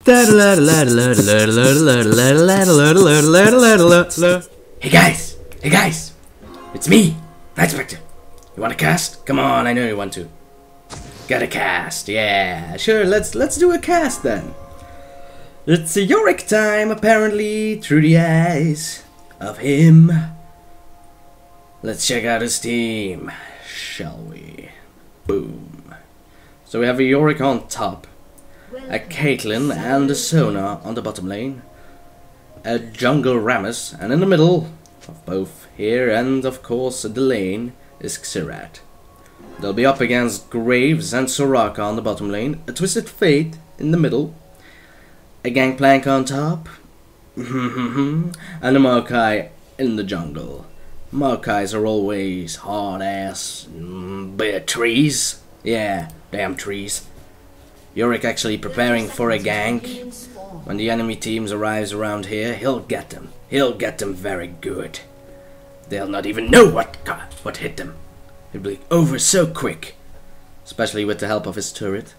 Hey guys, it's me, Night Spectre. You want to cast? Come on, I know you want to. Got a cast, yeah, sure. Let's do a cast then. It's a Yorick time, apparently, through the eyes of him. Let's check out his team, shall we? Boom. So we have a Yorick on top, a Caitlyn and a Sona on the bottom lane, a jungle Rammus, and in the middle of both here and of course the lane is Xerath. They'll be up against Graves and Soraka on the bottom lane, a Twisted Fate in the middle, a Gangplank on top, and a Maokai in the jungle. Maokais are always hard ass trees. Yeah, damn trees. Yorick actually preparing for a gank. When the enemy teams arrives around here, he'll get them. He'll get them very good. They'll not even know what hit them. It'll be over so quick, especially with the help of his turret.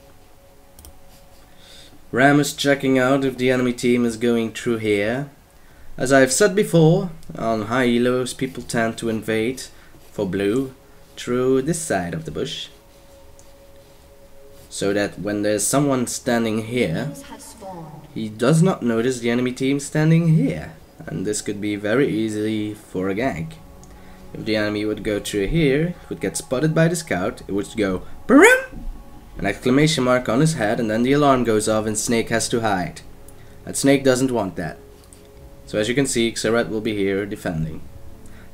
Ram is checking out if the enemy team is going through here. As I've said before, on high elos people tend to invade for blue through this side of the bush, so that when there's someone standing here, he does not notice the enemy team standing here, and this could be very easily for a gank. If the enemy would go through here, it would get spotted by the scout, it would go BRRRM! An exclamation mark on his head, and then the alarm goes off and Snake has to hide. And Snake doesn't want that. So as you can see, Xerath will be here defending.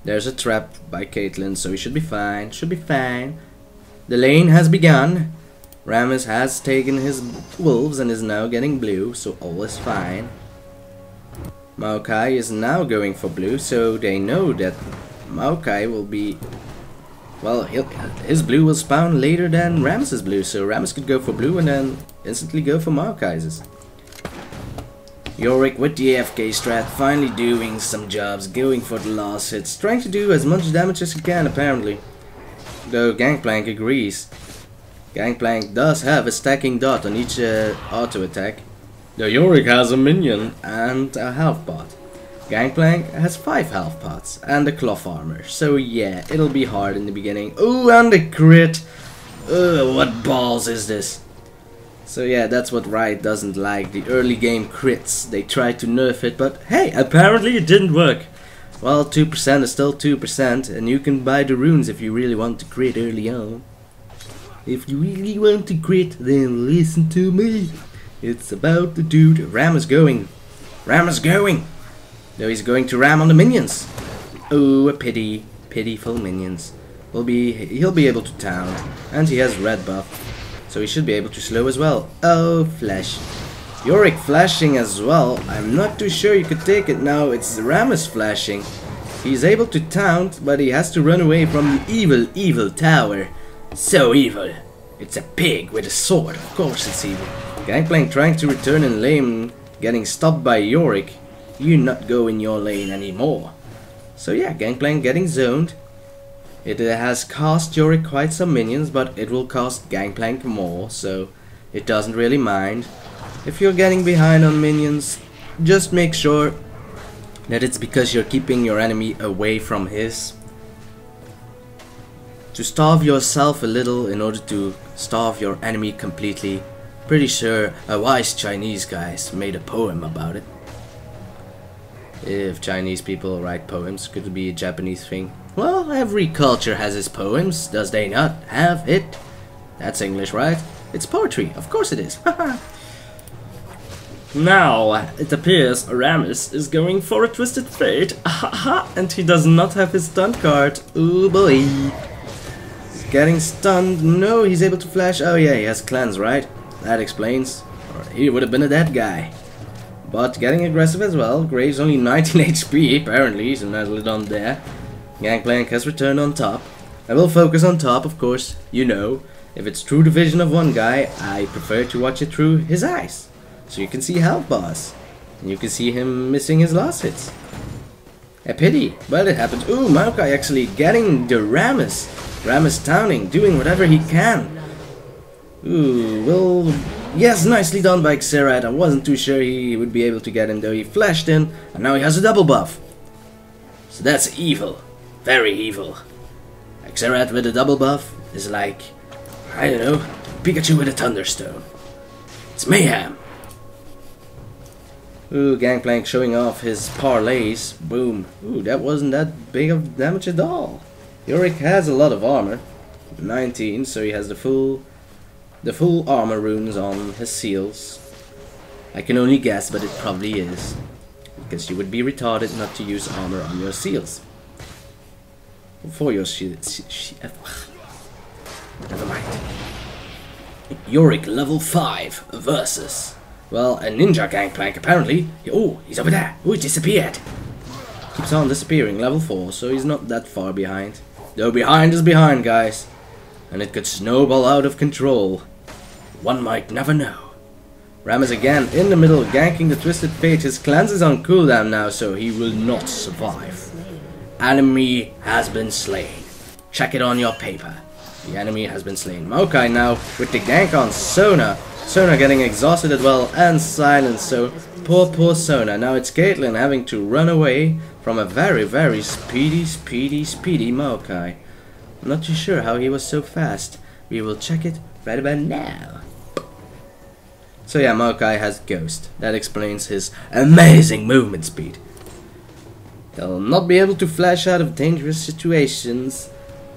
There's a trap by Caitlyn, so he should be fine, The lane has begun. Rammus has taken his wolves and is now getting blue, so all is fine. Maokai is now going for blue, so they know that Maokai will be... well, his blue will spawn later than Rammus's blue, so Rammus could go for blue and then instantly go for Maokai's. Yorick with the AFK strat, finally doing some jobs, going for the last hits, trying to do as much damage as he can apparently. Though Gangplank agrees. Gangplank does have a stacking dot on each auto attack. Though Yorick has a minion and a health pot. Gangplank has 5 health pots and a cloth armor, so yeah, it'll be hard in the beginning. Ooh, and the crit! Ugh, what balls is this? So yeah, that's what Riot doesn't like, the early game crits. They tried to nerf it, but hey, apparently it didn't work. Well, 2% is still 2%, and you can buy the runes if you really want to crit early on. If you really want to crit, then listen to me. It's about the dude. Ram is going. Ram is going! Though he's going to ram on the minions. Oh, a pity. Pitiful minions. He'll be able to taunt, and he has red buff. So he should be able to slow as well. Oh, flash. Yorick flashing as well. I'm not too sure you could take it now. It's Rammus flashing. He's able to taunt, but he has to run away from the evil, evil tower. So evil. It's a pig with a sword. Of course it's evil. Gangplank trying to return in lane, getting stopped by Yorick. You not go in your lane anymore. So yeah, Gangplank getting zoned. It has cost Yorick quite some minions, but it will cost Gangplank more, so it doesn't really mind. If you're getting behind on minions, just make sure that it's because you're keeping your enemy away from his. To starve yourself a little in order to starve your enemy completely. Pretty sure a wise Chinese guy made a poem about it. If Chinese people write poems, could it be a Japanese thing? Well, every culture has its poems, does they not have it? That's English, right? It's poetry, of course it is. Now, it appears Rammus is going for a Twisted Fate, and he does not have his stun card. Ooh boy. He's getting stunned. No, he's able to flash. Oh yeah, he has cleanse, right? That explains. Or he would have been a dead guy. But getting aggressive as well. Graves only 19 HP, apparently, so not lit on there. Gangplank has returned on top. I will focus on top, of course. You know, if it's through the vision of one guy, I prefer to watch it through his eyes. So you can see health bars. And you can see him missing his last hits. A pity, but it happens. Ooh, Maokai actually getting the Rammus. Rammus towning, doing whatever he can. Ooh, will Yes, nicely done by Xerath. I wasn't too sure he would be able to get him though. He flashed in, and now he has a double buff. So that's evil. Very evil. Xerath with a double buff is like, I don't know, Pikachu with a Thunderstone. It's mayhem. Ooh, Gangplank showing off his parlays. Boom. Ooh, that wasn't that big of damage at all. Yorick has a lot of armor. 19, so he has the full armor runes on his seals. I can only guess, but it probably is. Because you would be retarded not to use armor on your seals. For your shields. Never mind. Yorick level 5 versus, well, a ninja Gangplank apparently. Oh, he's over there. Oh, he disappeared. Keeps on disappearing, level 4, so he's not that far behind. Though behind is behind, guys. And it could snowball out of control. One might never know. Ram is again in the middle, ganking the Twisted Fate. His cleanse is on cooldown now, so he will not survive. Enemy has been slain. Check it on your paper. The enemy has been slain. Maokai now with the gank on Sona. Sona getting exhausted as well and silenced, so poor Sona. Now it's Caitlyn having to run away from a very speedy Maokai. I'm not too sure how he was so fast. We will check it right about now. So yeah, Maokai has Ghost. That explains his amazing movement speed. They'll not be able to flash out of dangerous situations.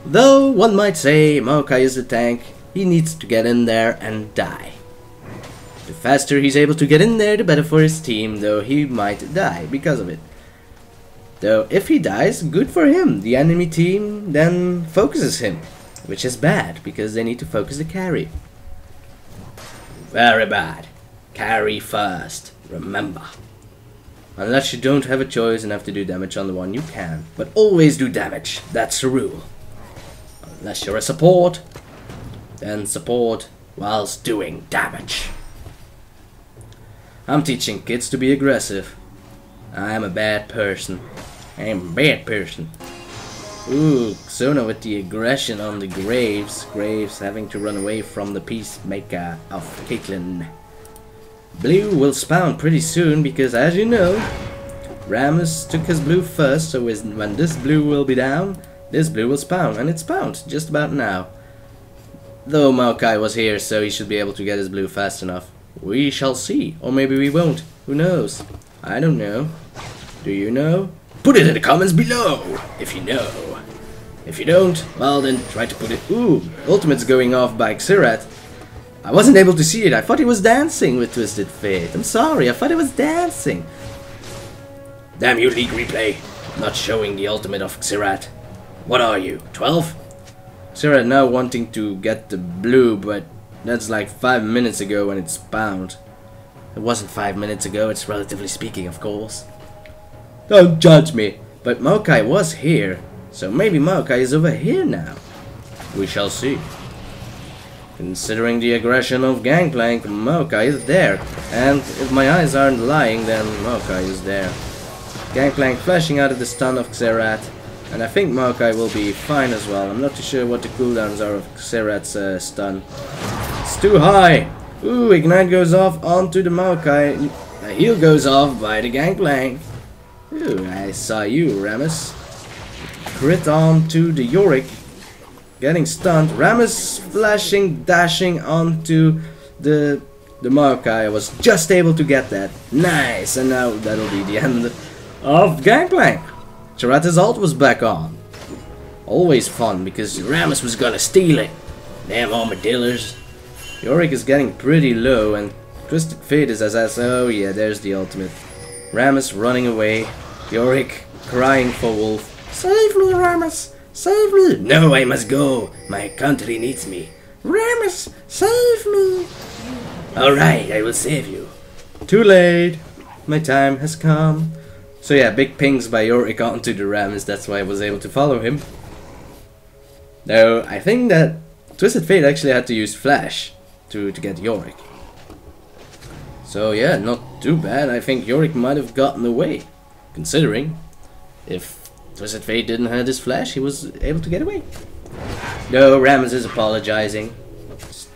Though one might say Maokai is the tank. He needs to get in there and die. The faster he's able to get in there, the better for his team, though he might die because of it. Though if he dies, good for him. The enemy team then focuses him, which is bad because they need to focus the carry. Very bad. Carry first, remember. Unless you don't have a choice and have to do damage on the one, you can. But always do damage, that's the rule. Unless you're a support, then support whilst doing damage. I'm teaching kids to be aggressive. I am a bad person. I am a bad person. Ooh, Sona with the aggression on the Graves. Graves having to run away from the Peacemaker of Caitlyn. Blue will spawn pretty soon because, as you know, Rammus took his blue first, so when this blue will be down, this blue will spawn, and it spawned just about now. Though Maokai was here, so he should be able to get his blue fast enough. We shall see, or maybe we won't. Who knows? I don't know. Do you know? Put it in the comments below, if you know. If you don't, well then try to put it... Ooh, ultimate's going off by Xerath. I wasn't able to see it. I thought he was dancing with Twisted Fate. I'm sorry, I thought he was dancing. Damn you, League Replay. Not showing the ultimate of Xerath. What are you, 12? Xerath now wanting to get the blue, but that's like 5 minutes ago when it spawned. It wasn't 5 minutes ago, it's relatively speaking, of course. Don't judge me, but Maokai was here, so maybe Maokai is over here now. We shall see. Considering the aggression of Gangplank, Maokai is there, and if my eyes aren't lying, then Maokai is there. Gangplank flashing out of the stun of Xerath, and I think Maokai will be fine as well. I'm not too sure what the cooldowns are of Xerath's stun. It's too high! Ooh, Ignite goes off onto the Maokai. The heal goes off by the Gangplank. Ooh, I saw you, Rammus. Crit on to the Yorick. Getting stunned. Rammus flashing, dashing onto the Maokai. I was just able to get that. Nice! And now that'll be the end of Gangplank. Xerath's ult was back on. Always fun because Rammus was gonna steal it. Damn armadillos. Yorick is getting pretty low and Twisted Fate is as oh yeah, there's the ultimate. Rammus running away. Yorick crying for Wolf. Save me, Rammus! Save me! No, I must go. My country needs me. Rammus, save me! Alright, I will save you. Too late. My time has come. So yeah, big pings by Yorick onto the Rammus. That's why I was able to follow him. Though, I think that Twisted Fate actually had to use Flash to get Yorick. So yeah, not too bad. I think Yorick might have gotten away. Considering, if Twisted Fate didn't have his Flash, he was able to get away. No, Rammus is apologizing.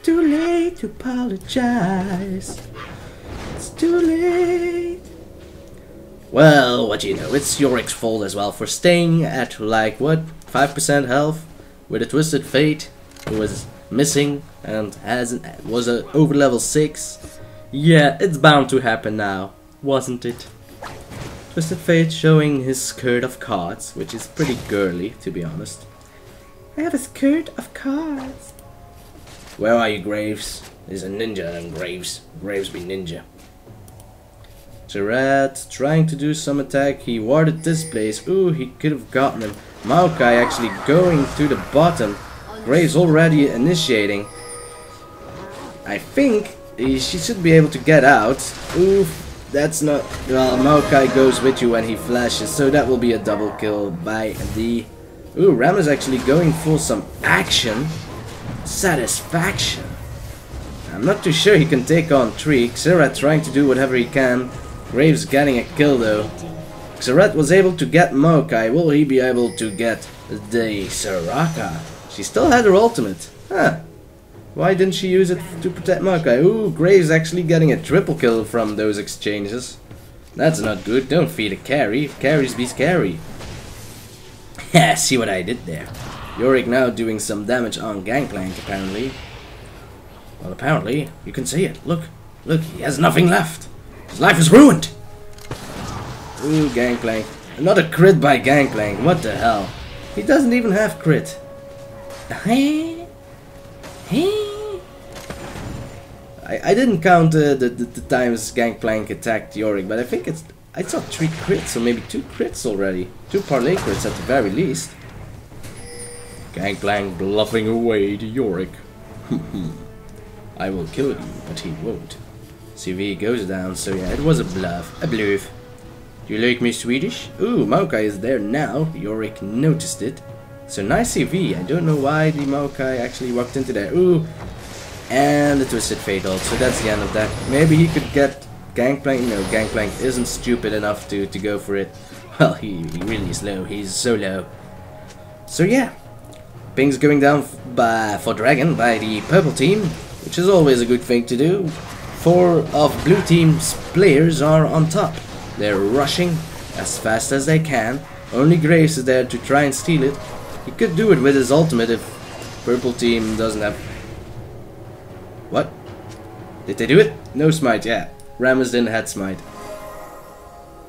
too late to apologize. It's too late. Well, what do you know, it's Yorick's fault as well for staying at like, what, 5% health with a Twisted Fate who was missing and was over level 6. Yeah, it's bound to happen now, wasn't it? Twisted Fate showing his skirt of cards, which is pretty girly, to be honest. I have a skirt of cards. Where are you, Graves? There's a ninja and Graves. Graves be ninja. Gerard trying to do some attack. He warded this place. Ooh, he could have gotten him. Maokai actually going to the bottom. Graves already initiating. I think she should be able to get out. Oof, that's not... Well, Maokai goes with you when he flashes, so that will be a double kill by the... Ooh, Ram is actually going for some action. Satisfaction. I'm not too sure he can take on 3. Xerath trying to do whatever he can. Graves getting a kill though. Xerath was able to get Maokai. Will he be able to get the Soraka? She still had her ultimate. Huh. Why didn't she use it to protect Maokai? Ooh, Graves actually getting a triple kill from those exchanges. That's not good. Don't feed a carry. Carries be scary. Yeah, see what I did there. Yorick now doing some damage on Gangplank apparently. Well, apparently, you can see it. Look, look, he has nothing left. His life is ruined. Ooh, Gangplank. Another crit by Gangplank. What the hell? He doesn't even have crit. I didn't count the times Gangplank attacked Yorick, but I think I saw 3 crits, or maybe 2 crits already. 2 parlay crits at the very least. Gangplank bluffing away to Yorick. I will kill you, but he won't. CV goes down, so yeah, it was a bluff. A bluff. Do you like me Swedish? Ooh, Maokai is there now. Yorick noticed it. So nice CV. I don't know why the Maokai actually walked into there. Ooh. And the Twisted Fate ult. So that's the end of that. Maybe he could get Gangplank. No, Gangplank isn't stupid enough to go for it. Well, he really is low. He's so low. So yeah. Ping's going down for Dragon by the purple team, which is always a good thing to do. 4 of blue team's players are on top. They're rushing as fast as they can. Only Graves is there to try and steal it. He could do it with his ultimate if purple team doesn't have... What? Did they do it? No smite, yeah. Rammus didn't have smite.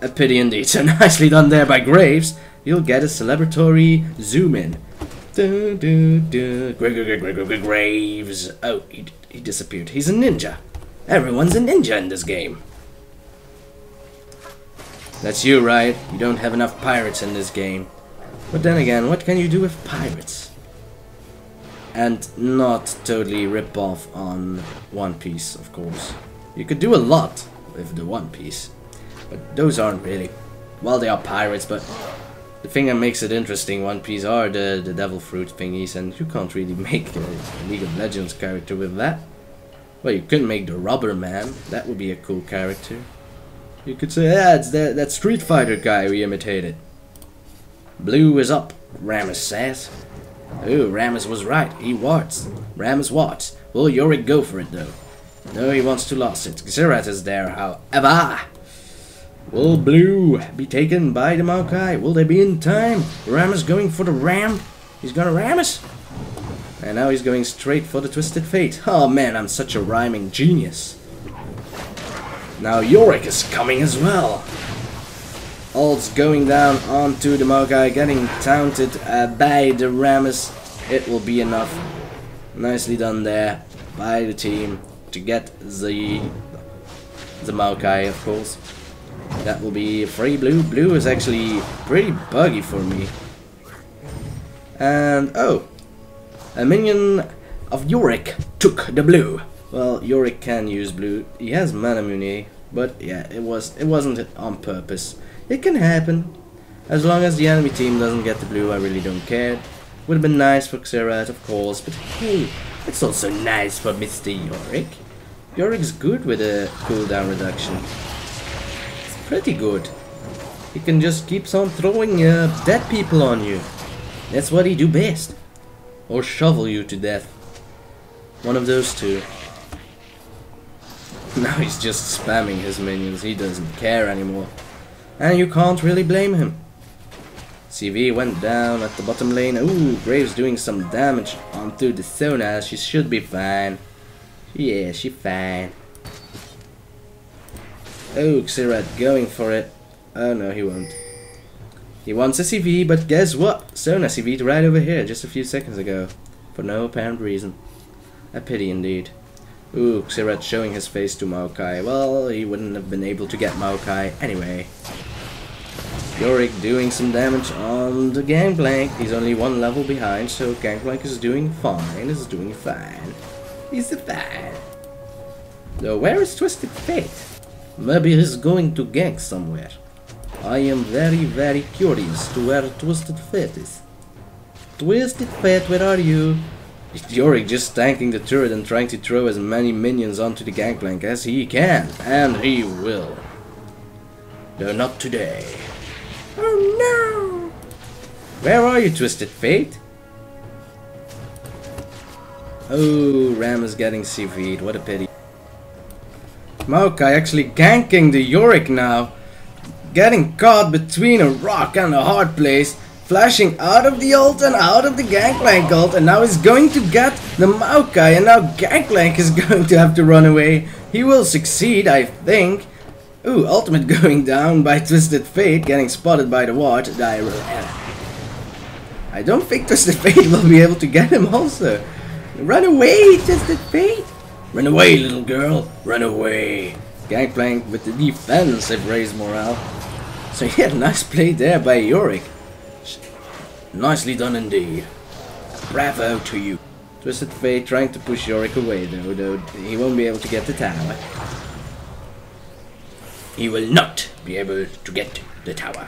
A pity indeed. So nicely done there by Graves. You'll get a celebratory zoom in. Graves. Oh, he disappeared. He's a ninja. Everyone's a ninja in this game. That's you, right? You don't have enough pirates in this game. But then again, what can you do with pirates? And not totally rip off on One Piece, of course. You could do a lot with the One Piece. But those aren't really... Well, they are pirates, but... The thing that makes it interesting, One Piece, are the devil fruit thingies, and you can't really make a League of Legends character with that. Well, you could make the Rubber Man. That would be a cool character. You could say, yeah, it's that Street Fighter guy we imitated. Blue is up, Rammus says. Oh, Rammus was right. He wards. Rammus wards. Will Yorick go for it, though? No, he wants to lose it. Xerath is there, however. Will Blue be taken by the Maokai? Will they be in time? Rammus going for the ram. He's gonna Rammus. And now he's going straight for the Twisted Fate. Oh man, I'm such a rhyming genius. Now Yorick is coming as well. Ult's going down onto the Maokai, getting taunted by the Rammus. It will be enough. Nicely done there by the team to get the Maokai, of course. That will be free Blue. Blue is actually pretty buggy for me. And oh, a minion of Yorick took the blue. Well, Yorick can use blue. He has mana muni, but yeah, it wasn't on purpose. It can happen. As long as the enemy team doesn't get the blue, I really don't care. Would have been nice for Xerath, of course, but hey, it's also nice for Mr. Yorick. Yorick's good with a cooldown reduction. It's pretty good. He can just keeps on throwing dead people on you. That's what he do best. Or shovel you to death. One of those two. Now he's just spamming his minions. He doesn't care anymore. And you can't really blame him. CV went down at the bottom lane. Ooh, Graves doing some damage onto the Sona. She should be fine. Yeah, she's fine. Oh, Xerath going for it. Oh no, he won't. He wants a CV, but guess what? Sona CV'd right over here just a few seconds ago. For no apparent reason. A pity indeed. Ooh, Xerath showing his face to Maokai. Well, he wouldn't have been able to get Maokai anyway. Yorick doing some damage on the Gangplank. He's only one level behind, so Gangplank is doing fine. He's doing fine. He's fine. Though where is Twisted Fate? Maybe he's going to gank somewhere. I am very, very curious to where Twisted Fate is. Twisted Fate, where are you? Yorick just tanking the turret and trying to throw as many minions onto the Gangplank as he can. And he will. Though not today. Oh no! Where are you, Twisted Fate? Oh, Ram is getting CV'd. What a pity. Maokai actually ganking the Yorick now. Getting caught between a rock and a hard place. Flashing out of the ult and out of the Gangplank ult. And now he's going to get the Maokai. And now Gangplank is going to have to run away. He will succeed, I think. Ooh, ultimate going down by Twisted Fate. Getting spotted by the ward. I don't think Twisted Fate will be able to get him also. Run away, Twisted Fate! Run away, little girl! Run away! Gangplank with the defensive raise morale. So yeah, nice play there by Yorick. Nicely done indeed. Bravo to you. Twisted Fate trying to push Yorick away though he won't be able to get the tower. He will not be able to get the tower.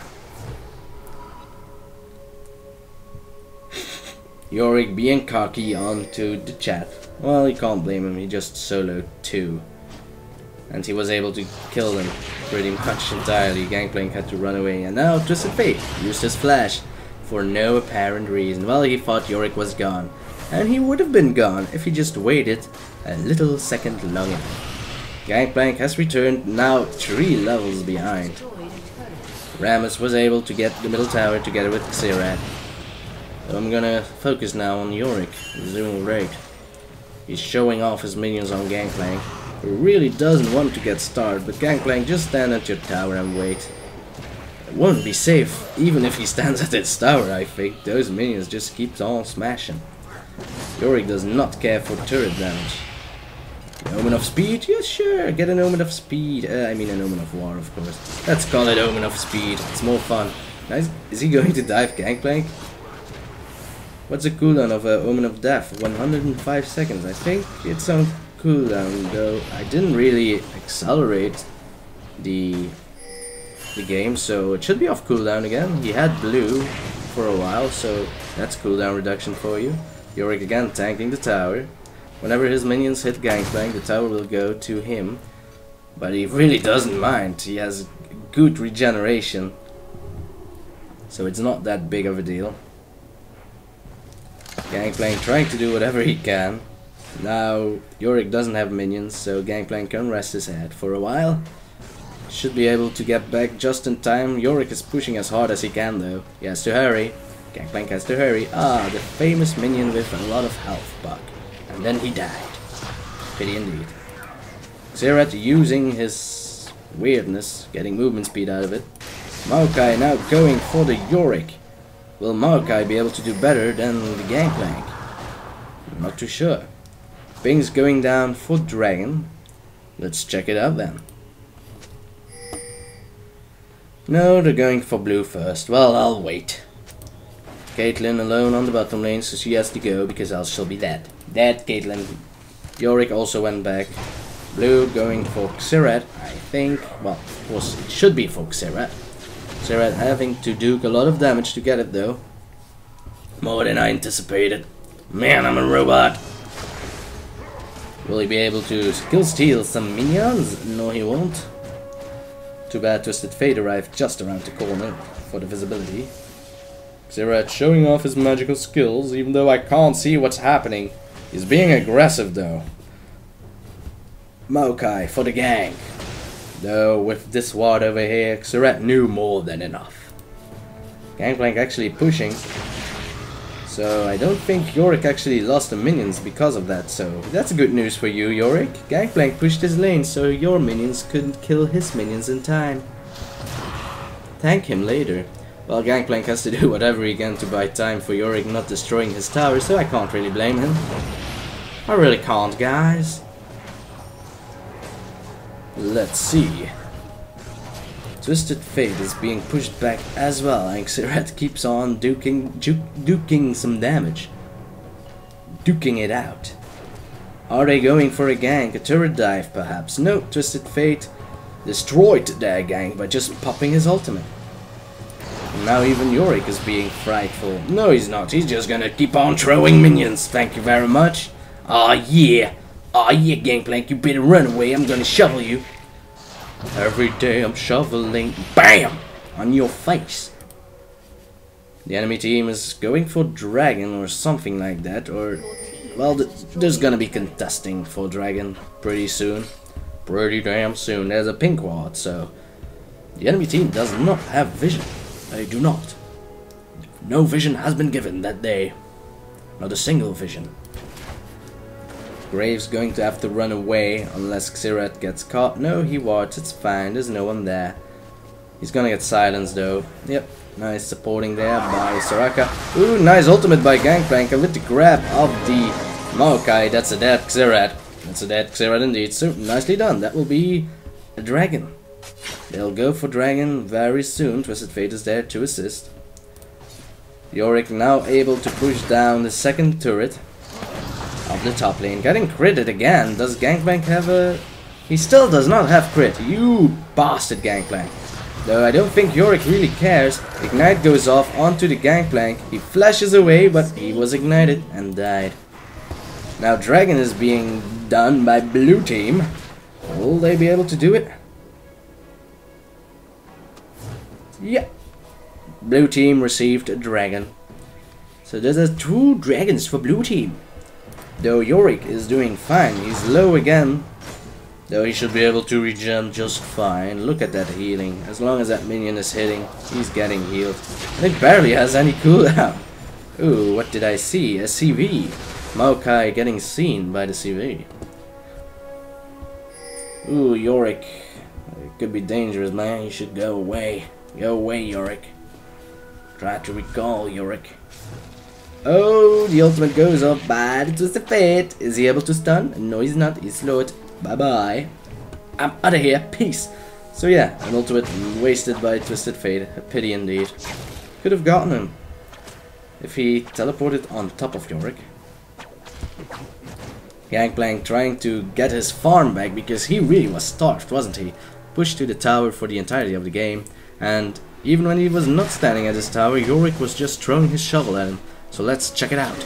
Yorick being cocky onto the chat. Well, you can't blame him, he just soloed 2. And he was able to kill them pretty much entirely. Gangplank had to run away, and now Twisted Fate used his flash for no apparent reason. Well, he thought Yorick was gone. And he would have been gone if he just waited a little second longer. Gangplank has returned, now 3 levels behind. Rammus was able to get the middle tower together with Xerath. So I'm gonna focus now on Yorick. He's doing great. He's showing off his minions on Gangplank, who really doesn't want to get started, but Gangplank, just stand at your tower and wait. It won't be safe, even if he stands at its tower, I think. Those minions just keep on smashing. Yorick does not care for turret damage. An Omen of Speed? Yes, sure, get an Omen of Speed. I mean an Omen of War, of course. Let's call it Omen of Speed, it's more fun. Nice. Is he going to dive Gangplank? What's the cooldown of Omen of Death? 105 seconds. I think it's on cooldown, though I didn't really accelerate the game, so it should be off cooldown again. He had blue for a while, so that's cooldown reduction for you. Yorick again tanking the tower. Whenever his minions hit Gangplank, the tower will go to him, but he really doesn't mind. He has good regeneration, so it's not that big of a deal. Gangplank trying to do whatever he can. Now Yorick doesn't have minions, so Gangplank can rest his head for a while. Should be able to get back just in time. Yorick is pushing as hard as he can though. He has to hurry. Gangplank has to hurry. Ah, the famous minion with a lot of health bug. And then he died. Pity indeed. Xerath using his weirdness, getting movement speed out of it. Maokai now going for the Yorick. Will Maokai be able to do better than the Gangplank? I'm not too sure. Ping's going down for Dragon. Let's check it out then. No, they're going for blue first. Well, I'll wait. Caitlyn alone on the bottom lane, so she has to go because else she'll be dead. Dead, Caitlyn. Yorick also went back. Blue going for Xerath, I think. Well, of course, it should be for Xerath. Xerath having to duke a lot of damage to get it though. More than I anticipated. Man, I'm a robot. Will he be able to kill steal some minions? No, he won't. Too bad Twisted Fate arrived just around the corner for the visibility. Xerath showing off his magical skills, even though I can't see what's happening. He's being aggressive though. Maokai for the gank. Though with this ward over here, Xerath knew more than enough. Gangplank actually pushing. So I don't think Yorick actually lost the minions because of that, so that's good news for you, Yorick. Gangplank pushed his lane so your minions couldn't kill his minions in time. Thank him later. Well, Gangplank has to do whatever he can to buy time for Yorick not destroying his tower, so I can't really blame him. I really can't, guys. Let's see. Twisted Fate is being pushed back as well, and Xerath keeps on duking some damage. Duking it out. Are they going for a gank? A turret dive, perhaps? No, Twisted Fate destroyed their gank by just popping his ultimate. And now even Yorick is being frightful. No, he's not. He's just gonna keep on throwing minions. Thank you very much. Aw, yeah. Aw, yeah, Gangplank, you better run away. I'm gonna shovel you. Every day I'm shoveling, BAM! On your face. The enemy team is going for Dragon or something like that, or... Well, there's gonna be contesting for Dragon pretty soon. Pretty damn soon. There's a pink ward, so... The enemy team does not have vision. They do not. No vision has been given that day. Not a single vision. Graves going to have to run away unless Xerath gets caught. No, he wards, it's fine, there's no one there. He's gonna get silenced though. Yep, nice supporting there by Soraka. Ooh, nice ultimate by Gangplank with the grab of the Maokai. That's a dead Xerath. That's a dead Xerath indeed. So, nicely done. That will be a Dragon. They'll go for Dragon very soon. Twisted Fate is there to assist. Yorick now able to push down the second turret of the top lane. Getting critted again. Does Gangplank have a... He still does not have crit. You bastard, Gangplank. Though I don't think Yorick really cares. Ignite goes off onto the Gangplank. He flashes away, but he was ignited and died. Now Dragon is being done by blue team. Will they be able to do it? Yeah. Blue team received a Dragon. So there's 2 dragons for blue team. Though Yorick is doing fine, he's low again. Though he should be able to regen just fine. Look at that healing. As long as that minion is hitting, he's getting healed. And it barely has any cooldown. Ooh, what did I see? A CV. Maokai getting seen by the CV. Ooh, Yorick. It could be dangerous, man. You should go away. Go away, Yorick. Try to recall, Yorick. Oh, the ultimate goes up, but it was a fate. Is he able to stun? No, he's not. He's slowed. Bye-bye. I'm out of here. Peace. So yeah, an ultimate wasted by Twisted Fate. A pity indeed. Could have gotten him if he teleported on top of Yorick. Gangplank trying to get his farm back because he really was starved, wasn't he? Pushed to the tower for the entirety of the game, and even when he was not standing at his tower, Yorick was just throwing his shovel at him. So let's check it out.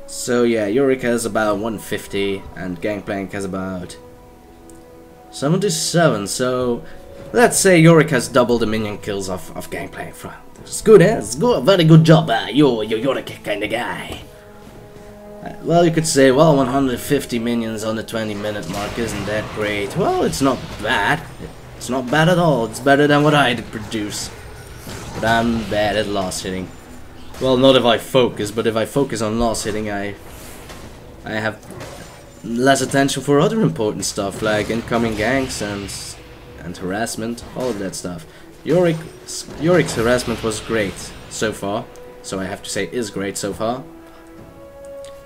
So yeah, Yorick has about 150 and Gangplank has about 77. So let's say Yorick has double the minion kills of Gangplank. It's good, eh? It's good. Very good job, you're Yorick kind of guy. Well, you could say, well, 150 minions on the 20-minute mark isn't that great. Well, it's not bad. It's not bad at all. It's better than what I did produce. But I'm bad at loss hitting. Well, not if I focus, but if I focus on loss hitting, I have less attention for other important stuff, like incoming ganks and harassment, all of that stuff. Yorick's harassment was great so far, so I have to say is great so far.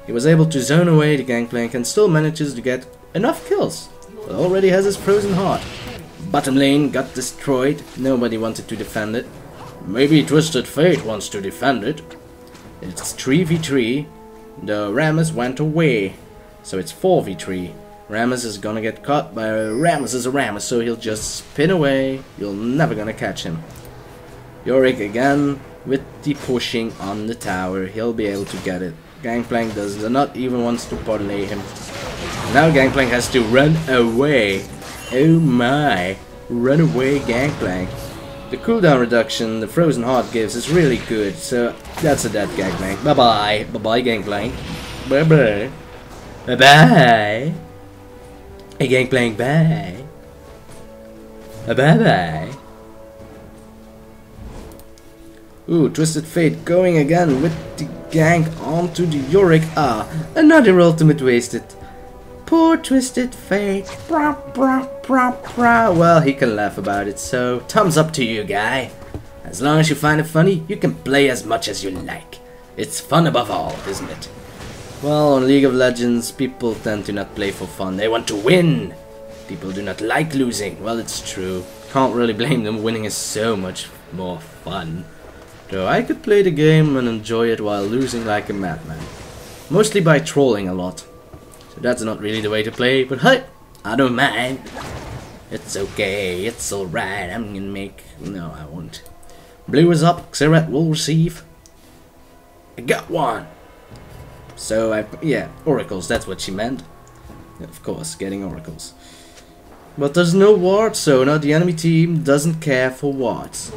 He was able to zone away the Gangplank and still manages to get enough kills. But already has his frozen heart. Bottom lane got destroyed, nobody wanted to defend it. Maybe Twisted Fate wants to defend it. It's 3v3. The Rammus went away. So it's 4v3. Rammus is gonna get caught by Rammus is a Rammus, so he'll just spin away. You're never gonna catch him. Yorick again with the pushing on the tower. He'll be able to get it. Gangplank does not even wants to parlay him. Now Gangplank has to run away. Oh my. Run away, Gangplank. the cooldown reduction the Frozen Heart gives is really good. So that's a dead Gangplank. Bye bye. Bye bye Gangplank. Bye bye. Bye bye. Hey Gangplank, bye. Bye bye. Ooh, Twisted Fate going again with the gank onto the Yorick. Ah, another ultimate wasted. Poor Twisted Fate. Bra, bra, bra, bra. Well, he can laugh about it, so thumbs up to you, guy. As long as you find it funny, you can play as much as you like. It's fun above all, isn't it? Well, on League of Legends, people tend to not play for fun. They want to win. People do not like losing. Well, it's true. Can't really blame them. Winning is so much more fun. Though I could play the game and enjoy it while losing like a madman. Mostly by trolling a lot. So that's not really the way to play, but hey, I don't mind. It's okay, it's alright, I'm gonna make... No, I won't. Blue is up, Xerath will receive. I got one! So, yeah, oracles, that's what she meant. Of course, getting oracles. But there's no ward, so now the enemy team doesn't care for wards.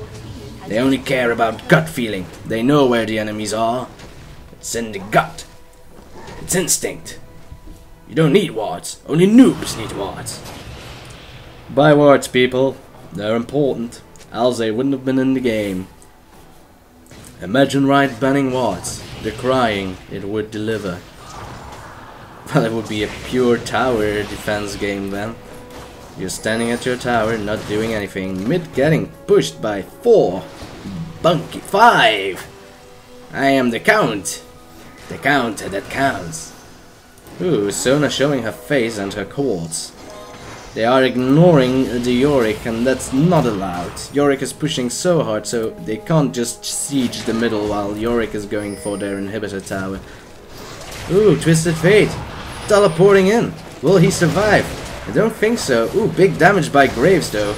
They only care about gut feeling. They know where the enemies are. It's in the gut. It's instinct. You don't need wards. Only noobs need wards. Buy wards, people. They're important. Else they wouldn't have been in the game. Imagine right banning wards. They're crying. It would deliver. Well, it would be a pure tower defense game then. You're standing at your tower, not doing anything. Mid getting pushed by 4. Bunky 5. I am the count. The count that counts. Ooh, Sona showing her face and her chords. They are ignoring the Yorick, and that's not allowed. Yorick is pushing so hard, so they can't just siege the middle while Yorick is going for their inhibitor tower. Ooh, Twisted Fate. Teleporting in. Will he survive? I don't think so. Ooh, big damage by Graves though.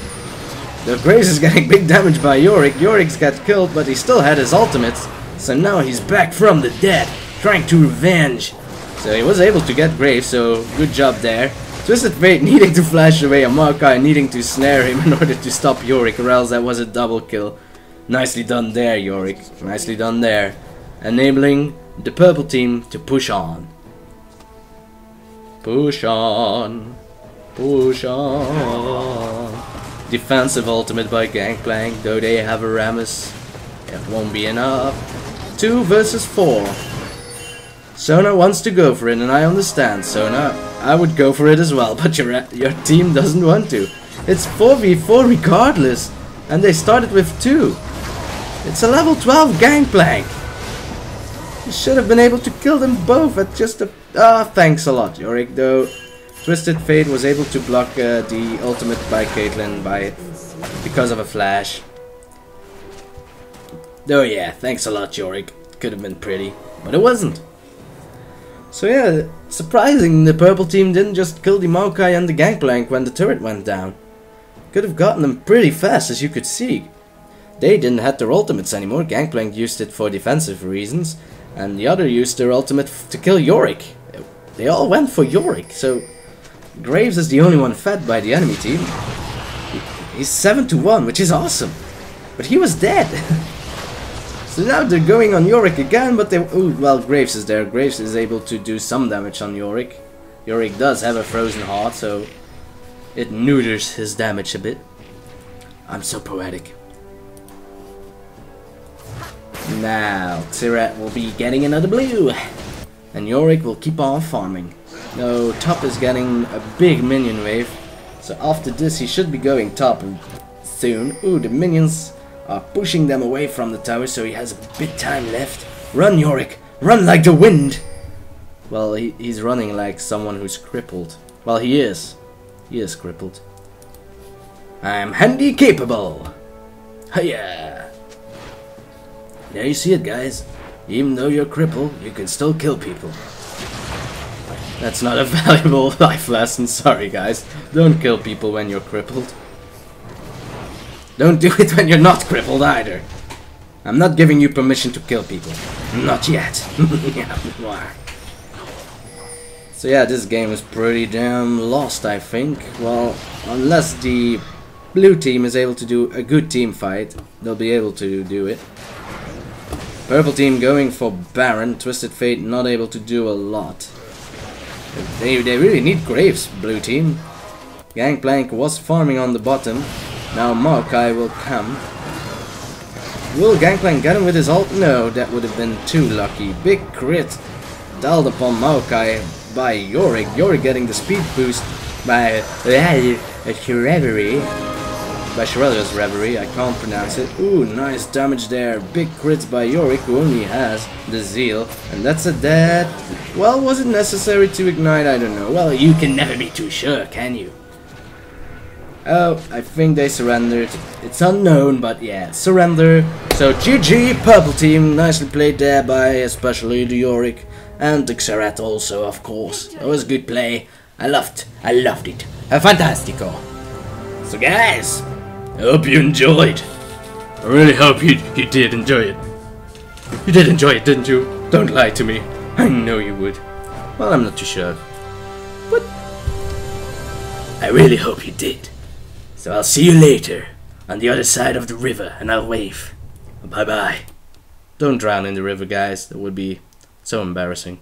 The Graves is getting big damage by Yorick. Yorick's got killed, but he still had his ultimates. So now he's back from the dead, trying to revenge. So he was able to get Graves, so good job there. Twisted Fate needing to flash away a Maokai, needing to snare him in order to stop Yorick, or else that was a double kill. Nicely done there, Yorick. Nicely done there. Enabling the purple team to push on. Push on. Push on. Defensive ultimate by Gangplank, though they have a Rammus. It won't be enough. 2 versus 4. Sona wants to go for it, and I understand, Sona. I would go for it as well, but your team doesn't want to. It's 4v4 regardless, and they started with 2. It's a level 12 Gangplank. You should have been able to kill them both at just a... thanks a lot, Yorick, though. Twisted Fate was able to block the ultimate by Caitlyn because of a flash. Oh yeah, thanks a lot, Yorick. Could have been pretty, but it wasn't. So yeah, surprising the purple team didn't just kill the Maokai and the Gangplank when the turret went down. Could have gotten them pretty fast, as you could see. They didn't have their ultimates anymore. Gangplank used it for defensive reasons, and the other used their ultimate to kill Yorick. They all went for Yorick, so Graves is the only one fed by the enemy team. He's 7-1, which is awesome. But he was dead. So now they're going on Yorick again, but they... Ooh, well, Graves is there. Graves is able to do some damage on Yorick. Yorick does have a frozen heart, so it neuters his damage a bit. I'm so poetic. Now, Xerath will be getting another blue. And Yorick will keep on farming. No, top is getting a big minion wave. So after this he should be going top soon. Ooh, the minions are pushing them away from the tower, so he has a bit time left. Run, Yorick! Run like the wind! Well, he's running like someone who's crippled. Well, he is. He is crippled. I'm handy capable! Hiya! There you see it, guys. Even though you're crippled, you can still kill people. That's not a valuable life lesson, sorry guys. Don't kill people when you're crippled. Don't do it when you're not crippled either. I'm not giving you permission to kill people. Not yet. So yeah, this game is pretty damn lost, I think. Well, unless the blue team is able to do a good team fight, they'll be able to do it. Purple team going for Baron. Twisted Fate not able to do a lot. They really need Graves, blue team. Gangplank was farming on the bottom. Now Maokai will come. Will Gangplank get him with his ult? No, that would have been too lucky. Big crit dialed upon Maokai by Yorick. Yorick getting the speed boost by Shirelli's Reverie, I can't pronounce it. Ooh, nice damage there. Big crits by Yorick, who only has the Zeal. And that's a dead. Well, was it necessary to ignite? I don't know. Well, you can never be too sure, can you? Oh, I think they surrendered. It's unknown, but yeah, surrender. So GG, purple team. Nicely played there by especially the Yorick. And the Xerath also, of course. That was a good play. I loved it. Fantastico. So guys, I hope you enjoyed. I really hope you did enjoy it. You did enjoy it, didn't you? Don't lie to me. I know you would. Well, I'm not too sure. But I really hope you did. So I'll see you later on the other side of the river and I'll wave. Bye bye. Don't drown in the river, guys. That would be so embarrassing.